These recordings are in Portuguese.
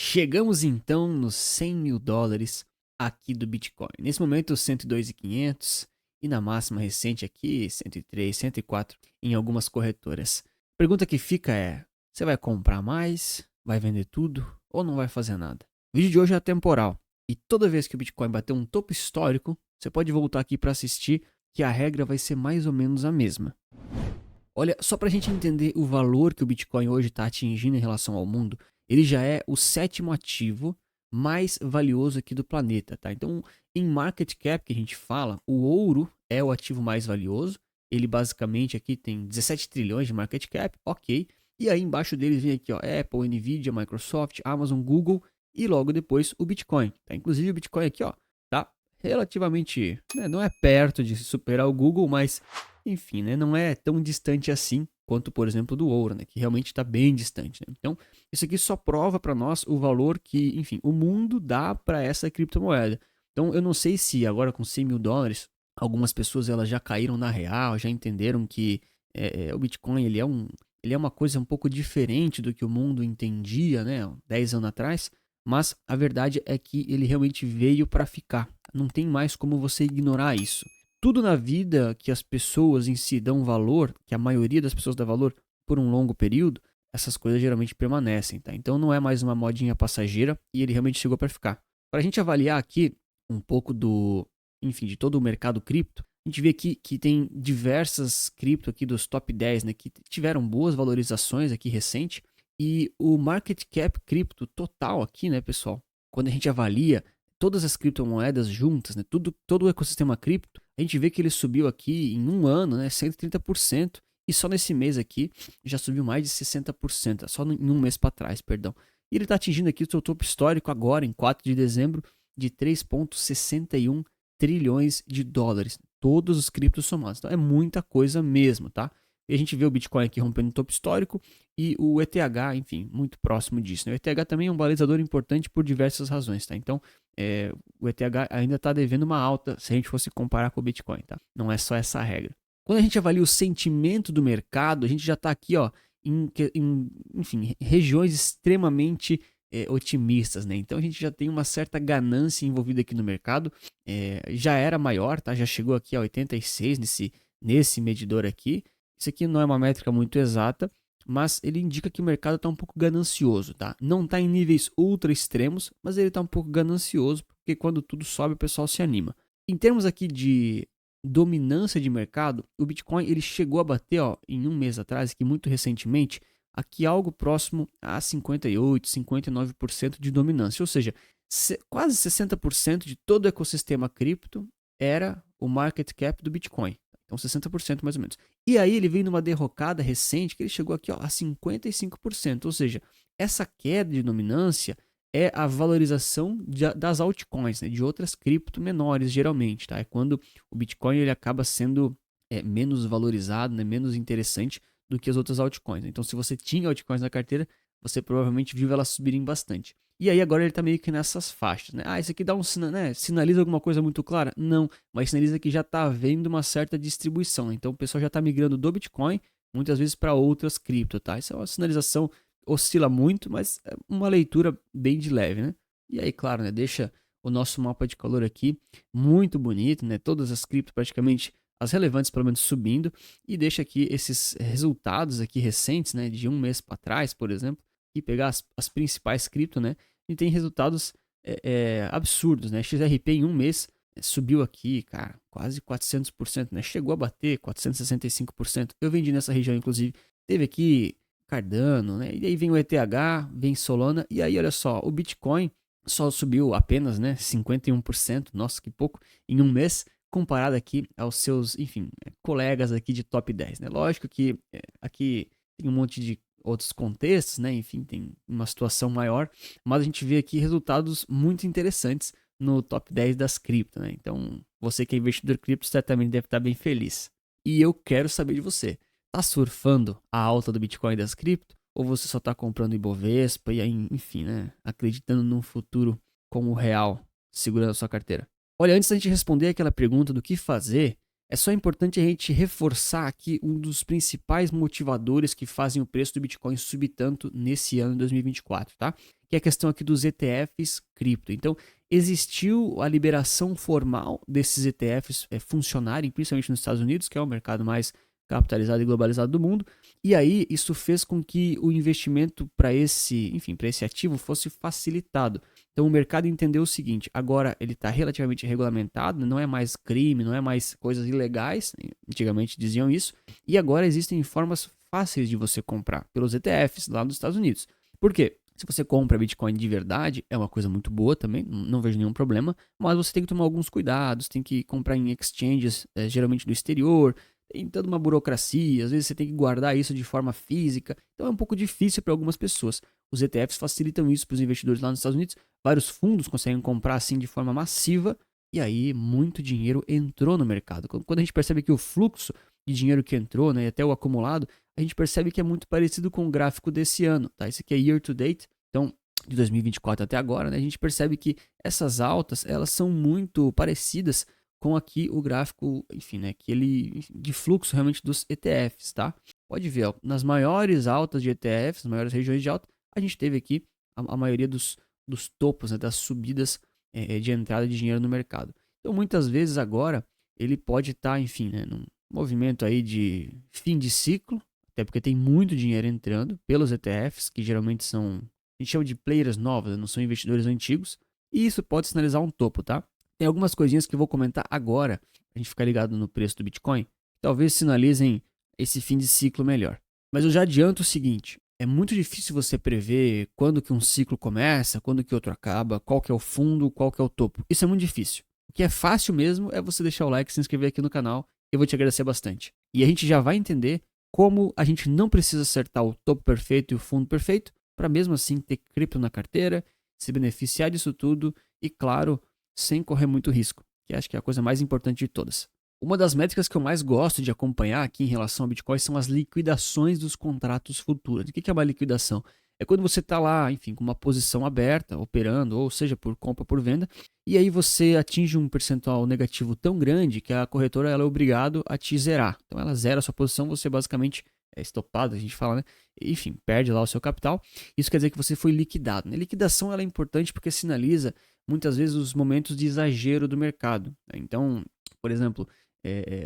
Chegamos então nos 100 mil dólares aqui do Bitcoin. Nesse momento, 102.500 e na máxima recente aqui, 103, 104 em algumas corretoras. A pergunta que fica é, você vai comprar mais, vai vender tudo ou não vai fazer nada? O vídeo de hoje é atemporal e toda vez que o Bitcoin bater um topo histórico, você pode voltar aqui para assistir que a regra vai ser mais ou menos a mesma. Olha, só para a gente entender o valor que o Bitcoin hoje está atingindo em relação ao mundo, ele já é o 7º ativo mais valioso aqui do planeta, tá? Então, em market cap que a gente fala, o ouro é o ativo mais valioso. Ele basicamente aqui tem 17 trilhões de market cap, ok. E aí embaixo deles vem aqui, ó, Apple, Nvidia, Microsoft, Amazon, Google e logo depois o Bitcoin, tá? Inclusive o Bitcoin aqui, ó, tá relativamente, né, não é perto de superar o Google, mas enfim, né, não é tão distante assim quanto, por exemplo, do ouro, né, que realmente está bem distante. Né? Então, isso aqui só prova para nós o valor que, enfim, o mundo dá para essa criptomoeda. Então, eu não sei se agora com 100 mil dólares, algumas pessoas elas já caíram na real, já entenderam que o Bitcoin ele é uma coisa um pouco diferente do que o mundo entendia, né, 10 anos atrás, mas a verdade é que ele realmente veio para ficar. Não tem mais como você ignorar isso. Tudo na vida que as pessoas em si dão valor, que a maioria das pessoas dá valor por um longo período, essas coisas geralmente permanecem, tá? Então não é mais uma modinha passageira e ele realmente chegou para ficar. Para a gente avaliar aqui um pouco enfim, de todo o mercado cripto, a gente vê aqui que tem diversas cripto aqui dos top 10, né, que tiveram boas valorizações aqui recente e o market cap cripto total aqui, né, pessoal, quando a gente avalia todas as criptomoedas juntas, né, todo o ecossistema cripto, a gente vê que ele subiu aqui em um ano, né, 130%, e só nesse mês aqui já subiu mais de 60%, só em um mês para trás, perdão. E ele está atingindo aqui o seu topo histórico agora, em 4 de dezembro, de 3,61 trilhões de dólares, todos os criptos somados. Então é muita coisa mesmo, tá? E a gente vê o Bitcoin aqui rompendo o topo histórico e o ETH, enfim, muito próximo disso. Né? O ETH também é um balizador importante por diversas razões, tá? Então, o ETH ainda está devendo uma alta se a gente fosse comparar com o Bitcoin, tá? Não é só essa regra. Quando a gente avalia o sentimento do mercado, a gente já está aqui, ó, enfim, regiões extremamente otimistas, né? Então a gente já tem uma certa ganância envolvida aqui no mercado. Já era maior, tá? Já chegou aqui a 86 nesse medidor aqui. Isso aqui não é uma métrica muito exata, mas ele indica que o mercado está um pouco ganancioso, tá? Não está em níveis ultra extremos, mas ele está um pouco ganancioso, porque quando tudo sobe o pessoal se anima. Em termos aqui de dominância de mercado, o Bitcoin ele chegou a bater, ó, em um mês atrás, aqui muito recentemente, aqui algo próximo a 58, 59% de dominância, ou seja, quase 60% de todo o ecossistema cripto era o market cap do Bitcoin. Então 60% mais ou menos. E aí ele veio numa derrocada recente que ele chegou aqui, ó, a 55%. Ou seja, essa queda de dominância é a valorização das altcoins, né, de outras cripto menores geralmente. Tá? É quando o Bitcoin ele acaba sendo menos valorizado, né, menos interessante do que as outras altcoins. Então se você tinha altcoins na carteira, você provavelmente viu elas subirem bastante. E aí agora ele está meio que nessas faixas, né? Ah, isso aqui dá né, sinaliza alguma coisa muito clara? Não, mas sinaliza que já está havendo uma certa distribuição. Então o pessoal já está migrando do Bitcoin, muitas vezes para outras cripto, tá? Isso é uma sinalização, oscila muito, mas é uma leitura bem de leve, né? E aí, claro, né, deixa o nosso mapa de calor aqui muito bonito, né? Todas as cripto praticamente, as relevantes pelo menos subindo, e deixa aqui esses resultados aqui recentes, né, de um mês para trás, por exemplo, e pegar as principais cripto, né? E tem resultados absurdos, né? XRP em um mês subiu aqui, cara, quase 400%, né? Chegou a bater 465%. Eu vendi nessa região, inclusive. Teve aqui Cardano, né? E aí vem o ETH, vem Solana. E aí, olha só, o Bitcoin só subiu apenas, né, 51%. Nossa, que pouco, em um mês, comparado aqui aos seus, enfim, colegas aqui de top 10, né? Lógico que aqui tem um monte de outros contextos, né? Enfim, tem uma situação maior, mas a gente vê aqui resultados muito interessantes no top 10 das cripto, né? Então, você que é investidor cripto certamente deve estar bem feliz. E eu quero saber de você. Tá surfando a alta do Bitcoin e das cripto? Ou você só tá comprando Ibovespa e aí, enfim, né? Acreditando num futuro como real, segurando a sua carteira? Olha, antes da gente responder aquela pergunta do que fazer, é só importante a gente reforçar aqui um dos principais motivadores que fazem o preço do Bitcoin subir tanto nesse ano de 2024, tá? que é a questão aqui dos ETFs cripto. Então, existiu a liberação formal desses ETFs funcionarem, principalmente nos Estados Unidos, que é o mercado mais capitalizado e globalizado do mundo. E aí, isso fez com que o investimento para para esse ativo fosse facilitado. Então, o mercado entendeu o seguinte: agora ele está relativamente regulamentado, não é mais crime, não é mais coisas ilegais, antigamente diziam isso, e agora existem formas fáceis de você comprar pelos ETFs lá nos Estados Unidos. Por quê? Se você compra Bitcoin de verdade, é uma coisa muito boa também, não vejo nenhum problema, mas você tem que tomar alguns cuidados, tem que comprar em exchanges, geralmente do exterior, tem toda uma burocracia, às vezes você tem que guardar isso de forma física, então é um pouco difícil para algumas pessoas. Os ETFs facilitam isso para os investidores lá nos Estados Unidos, vários fundos conseguem comprar assim de forma massiva, e aí muito dinheiro entrou no mercado. Quando a gente percebe que o fluxo de dinheiro que entrou, né, e até o acumulado, a gente percebe que é muito parecido com o gráfico desse ano, tá? Esse aqui é year to date, então de 2024 até agora, né, a gente percebe que essas altas, elas são muito parecidas com aqui o gráfico, enfim, né, de fluxo realmente dos ETFs, tá? Pode ver, ó, nas maiores altas de ETFs, nas maiores regiões de alta, a gente teve aqui a maioria dos topos, né, das subidas de entrada de dinheiro no mercado. Então, muitas vezes agora, ele pode estar, enfim, né, num movimento aí de fim de ciclo, até porque tem muito dinheiro entrando pelos ETFs, que geralmente são, a gente chama de players novos, não são investidores antigos, e isso pode sinalizar um topo, tá? Tem algumas coisinhas que eu vou comentar agora, pra gente ficar ligado no preço do Bitcoin, que talvez sinalizem esse fim de ciclo melhor. Mas eu já adianto o seguinte, é muito difícil você prever quando que um ciclo começa, quando que outro acaba, qual que é o fundo, qual que é o topo. Isso é muito difícil. O que é fácil mesmo é você deixar o like e se inscrever aqui no canal. Eu vou te agradecer bastante. E a gente já vai entender como a gente não precisa acertar o topo perfeito e o fundo perfeito para mesmo assim ter cripto na carteira, se beneficiar disso tudo e, claro, sem correr muito risco, que acho que é a coisa mais importante de todas. Uma das métricas que eu mais gosto de acompanhar aqui em relação ao Bitcoin são as liquidações dos contratos futuros. O que é uma liquidação? É quando você está lá, enfim, com uma posição aberta, operando, ou seja, por compra ou por venda, e aí você atinge um percentual negativo tão grande que a corretora ela é obrigada a te zerar. Então ela zera a sua posição, você basicamente é estopado, a gente fala, né? Enfim, perde lá o seu capital. Isso quer dizer que você foi liquidado. A liquidação ela é importante porque sinaliza muitas vezes os momentos de exagero do mercado. Então, por exemplo,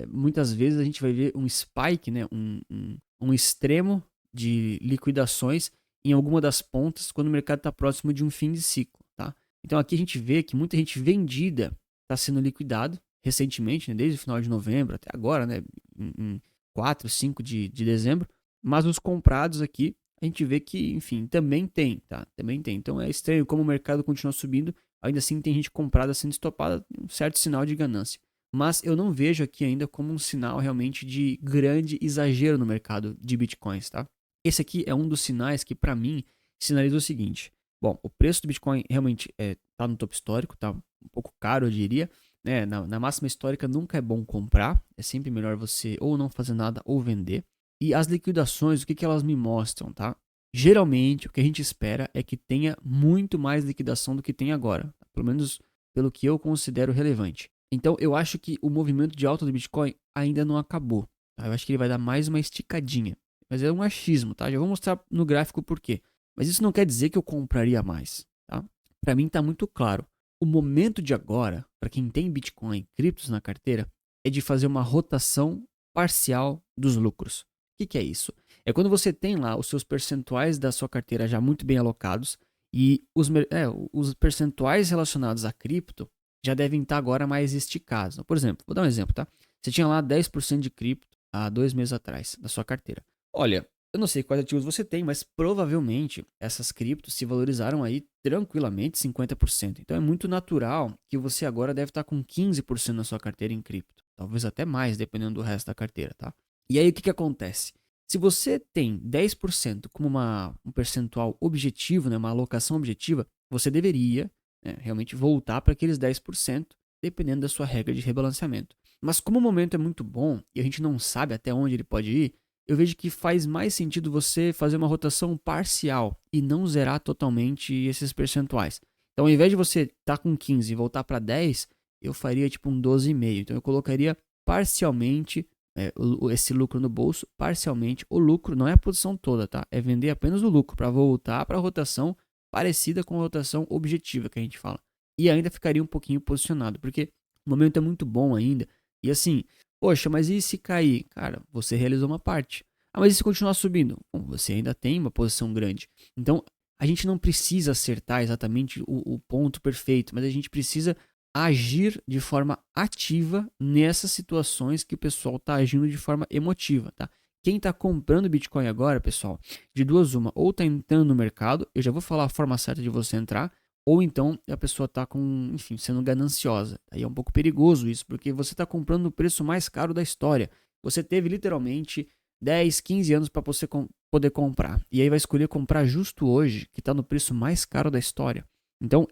muitas vezes a gente vai ver um spike, né? Um extremo de liquidações em alguma das pontas quando o mercado está próximo de um fim de ciclo, tá? Então aqui a gente vê que muita gente vendida está sendo liquidado recentemente, né, desde o final de novembro até agora, né, em 4, 5 de dezembro, mas os comprados aqui a gente vê que, enfim, também tem, tá? Também tem. Então é estranho como o mercado continua subindo, ainda assim tem gente comprada sendo estopada, um certo sinal de ganância. Mas eu não vejo aqui ainda como um sinal realmente de grande exagero no mercado de bitcoins, tá? Esse aqui é um dos sinais que, para mim, sinaliza o seguinte. Bom, o preço do Bitcoin realmente está no topo histórico, está um pouco caro, eu diria. Né? Na máxima histórica nunca é bom comprar, é sempre melhor você ou não fazer nada ou vender. E as liquidações, o que elas me mostram, tá? Geralmente, o que a gente espera é que tenha muito mais liquidação do que tem agora. Tá? Pelo menos pelo que eu considero relevante. Então, eu acho que o movimento de alta do Bitcoin ainda não acabou. Tá? Eu acho que ele vai dar mais uma esticadinha. Mas é um achismo, tá? Já vou mostrar no gráfico por quê. Mas isso não quer dizer que eu compraria mais, tá? Para mim está muito claro. O momento de agora, para quem tem Bitcoin e criptos na carteira, é de fazer uma rotação parcial dos lucros. O que é isso? É quando você tem lá os seus percentuais da sua carteira já muito bem alocados e os percentuais relacionados a cripto já devem estar agora mais esticados. Por exemplo, vou dar um exemplo, tá? Você tinha lá 10% de cripto há 2 meses atrás da sua carteira. Olha, eu não sei quais ativos você tem, mas provavelmente essas criptos se valorizaram aí tranquilamente 50%. Então é muito natural que você agora deve estar com 15% na sua carteira em cripto. Talvez até mais, dependendo do resto da carteira, tá? E aí o que acontece? Se você tem 10% como um percentual objetivo, né, uma alocação objetiva, você deveria realmente voltar para aqueles 10%, dependendo da sua regra de rebalanceamento. Mas como o momento é muito bom e a gente não sabe até onde ele pode ir, eu vejo que faz mais sentido você fazer uma rotação parcial e não zerar totalmente esses percentuais. Então, ao invés de você estar com 15 e voltar para 10, eu faria tipo um 12,5. Então, eu colocaria parcialmente esse lucro no bolso, parcialmente. O lucro não é a posição toda, tá? É vender apenas o lucro para voltar para a rotação parecida com a rotação objetiva que a gente fala. E ainda ficaria um pouquinho posicionado, porque o momento é muito bom ainda. E assim, poxa, mas e se cair? Cara, você realizou uma parte. Ah, mas e se continuar subindo? Bom, você ainda tem uma posição grande. Então, a gente não precisa acertar exatamente o ponto perfeito, mas a gente precisa agir de forma ativa nessas situações que o pessoal está agindo de forma emotiva, tá? Quem está comprando Bitcoin agora, pessoal, de duas uma, ou está entrando no mercado, eu já vou falar a forma certa de você entrar, ou então a pessoa está com, enfim, sendo gananciosa. Aí é um pouco perigoso isso, porque você está comprando no preço mais caro da história. Você teve literalmente 10, 15 anos para você poder comprar. E aí vai escolher comprar justo hoje, que está no preço mais caro da história. Então,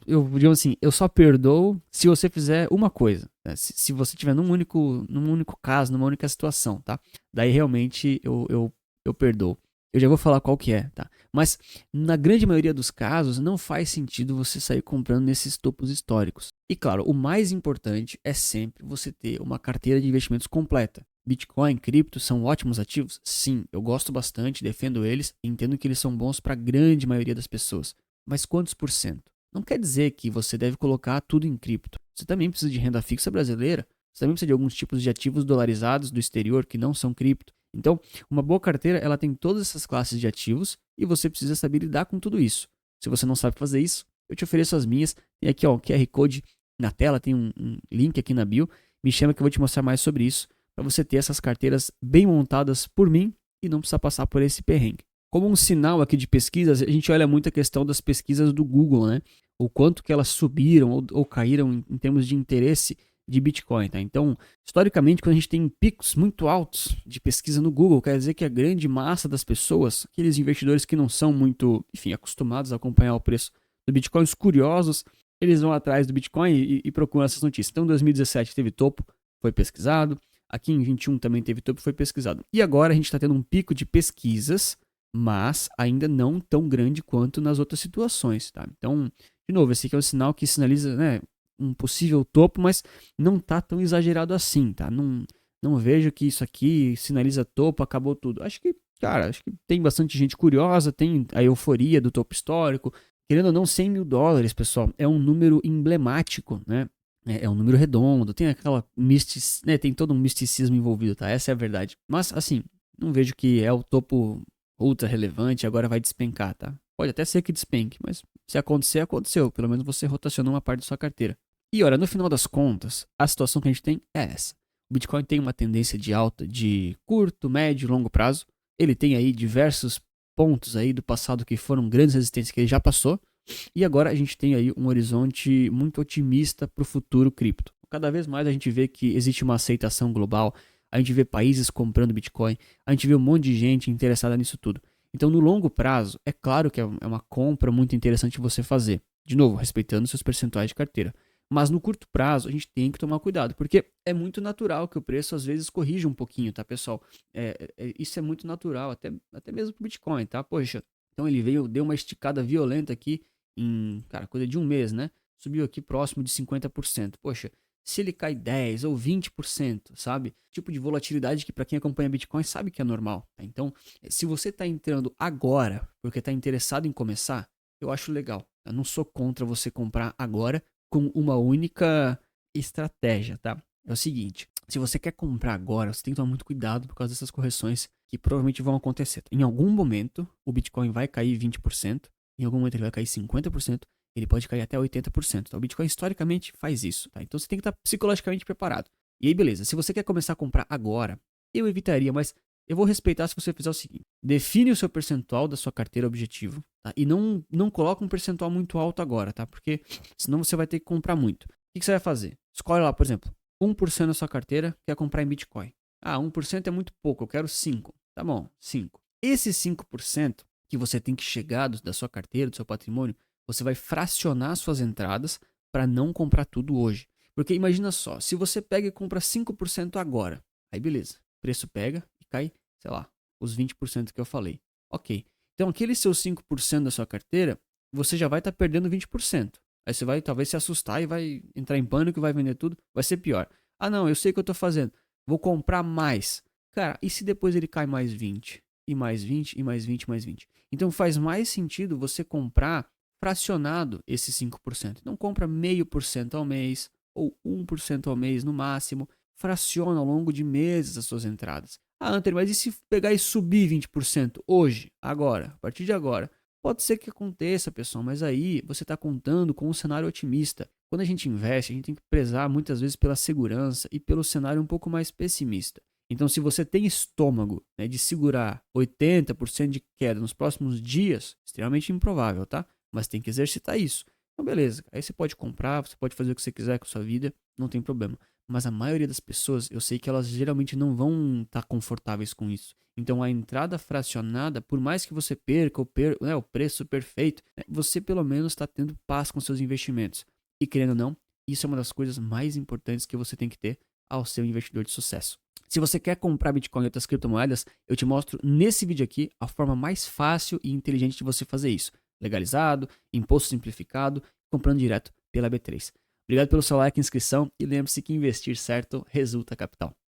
digo assim, eu só perdoo se você fizer uma coisa. Né? Se você tiver num único caso, numa única situação, tá? Daí realmente eu perdoo. Eu já vou falar qual que é, tá? Mas na grande maioria dos casos não faz sentido você sair comprando nesses topos históricos. E claro, o mais importante é sempre você ter uma carteira de investimentos completa. Bitcoin, cripto são ótimos ativos? Sim, eu gosto bastante, defendo eles e entendo que eles são bons para a grande maioria das pessoas. Mas quantos por cento? Não quer dizer que você deve colocar tudo em cripto. Você também precisa de renda fixa brasileira. Você também precisa de alguns tipos de ativos dolarizados do exterior que não são cripto. Então, uma boa carteira, ela tem todas essas classes de ativos e você precisa saber lidar com tudo isso. Se você não sabe fazer isso, eu te ofereço as minhas. Tem aqui ó, o QR Code na tela, tem um link aqui na bio. Me chama que eu vou te mostrar mais sobre isso, para você ter essas carteiras bem montadas por mim e não precisar passar por esse perrengue. Como um sinal aqui de pesquisas, a gente olha muito a questão das pesquisas do Google, né? O quanto que elas subiram ou caíram em termos de interesse de Bitcoin, tá? Então, historicamente, quando a gente tem picos muito altos de pesquisa no Google, quer dizer que a grande massa das pessoas, aqueles investidores que não são muito, enfim, acostumados a acompanhar o preço do Bitcoin, os curiosos, eles vão atrás do Bitcoin e procuram essas notícias. Então, em 2017 teve topo, foi pesquisado. Aqui em 21 também teve topo, foi pesquisado. E agora a gente está tendo um pico de pesquisas, mas ainda não tão grande quanto nas outras situações, tá? Então, de novo, esse aqui é um sinal que sinaliza, né, um possível topo, mas não tá tão exagerado assim, tá? Não vejo que isso aqui sinaliza topo, acabou tudo. Acho que, cara, acho que tem bastante gente curiosa, tem a euforia do topo histórico. Querendo ou não, 100 mil dólares, pessoal, é um número emblemático, né? É um número redondo, tem aquela né, tem todo um misticismo envolvido, tá? Essa é a verdade. Mas, assim, não vejo que é o topo ultra relevante, agora vai despencar, tá? Pode até ser que despenque, mas se acontecer, aconteceu. Pelo menos você rotacionou uma parte da sua carteira. E olha, no final das contas, a situação que a gente tem é essa. O Bitcoin tem uma tendência de alta de curto, médio e longo prazo. Ele tem aí diversos pontos aí do passado que foram grandes resistências que ele já passou. E agora a gente tem aí um horizonte muito otimista para o futuro cripto. Cada vez mais a gente vê que existe uma aceitação global, a gente vê países comprando Bitcoin, a gente vê um monte de gente interessada nisso tudo. Então, no longo prazo, é claro que é uma compra muito interessante você fazer. De novo, respeitando seus percentuais de carteira. Mas no curto prazo, a gente tem que tomar cuidado, porque é muito natural que o preço às vezes corrija um pouquinho, tá, pessoal? Isso é muito natural, até mesmo pro Bitcoin, tá? Poxa, então ele deu uma esticada violenta aqui em, cara, coisa de um mês, né? Subiu aqui próximo de 50%. Poxa, se ele cai 10 ou 20%, sabe? Tipo de volatilidade que para quem acompanha Bitcoin sabe que é normal. Tá? Então, se você está entrando agora porque está interessado em começar, eu acho legal. Eu não sou contra você comprar agora com uma única estratégia, tá? É o seguinte, se você quer comprar agora, você tem que tomar muito cuidado por causa dessas correções que provavelmente vão acontecer. Em algum momento, o Bitcoin vai cair 20%, em algum momento ele vai cair 50%, ele pode cair até 80%. Tá? O Bitcoin historicamente faz isso. Tá? Então você tem que estar psicologicamente preparado. E aí, beleza. Se você quer começar a comprar agora, eu evitaria, mas eu vou respeitar se você fizer o seguinte: define o seu percentual da sua carteira objetivo. Tá? E não coloca um percentual muito alto agora, tá? Porque senão você vai ter que comprar muito. O que você vai fazer? Escolhe lá, por exemplo, 1% da sua carteira quer comprar em Bitcoin. Ah, 1% é muito pouco, eu quero 5%. Tá bom, 5%. Esse 5% que você tem que chegar da sua carteira, do seu patrimônio, você vai fracionar suas entradas para não comprar tudo hoje. Porque imagina só, se você pega e compra 5% agora, aí beleza, o preço pega e cai, sei lá, os 20% que eu falei. Ok, então aquele seu 5% da sua carteira, você já vai estar perdendo 20%. Aí você vai talvez se assustar e vai entrar em pânico e vai vender tudo, vai ser pior. Ah não, eu sei o que eu estou fazendo, vou comprar mais. Cara, e se depois ele cai mais 20? e mais 20, e mais 20, mais 20. Então faz mais sentido você comprar fracionado esses 5%. Não compra 0,5% ao mês ou 1% ao mês no máximo. Fraciona ao longo de meses as suas entradas. Ah, Hunter, mas e se pegar e subir 20% hoje, agora, a partir de agora? Pode ser que aconteça, pessoal, mas aí você está contando com um cenário otimista. Quando a gente investe, a gente tem que prezar muitas vezes pela segurança e pelo cenário um pouco mais pessimista. Então, se você tem estômago, né, de segurar 80% de queda nos próximos dias, extremamente improvável, tá? Mas tem que exercitar isso. Então, beleza. Aí você pode comprar, você pode fazer o que você quiser com a sua vida, não tem problema. Mas a maioria das pessoas, eu sei que elas geralmente não vão estar confortáveis com isso. Então, a entrada fracionada, por mais que você perca o preço perfeito, né, você pelo menos está tendo paz com seus investimentos. E querendo ou não, isso é uma das coisas mais importantes que você tem que ter ao ser um investidor de sucesso. Se você quer comprar Bitcoin e outras criptomoedas, eu te mostro nesse vídeo aqui a forma mais fácil e inteligente de você fazer isso. Legalizado, imposto simplificado, comprando direto pela B3. Obrigado pelo seu like e inscrição e lembre-se que investir certo resulta capital.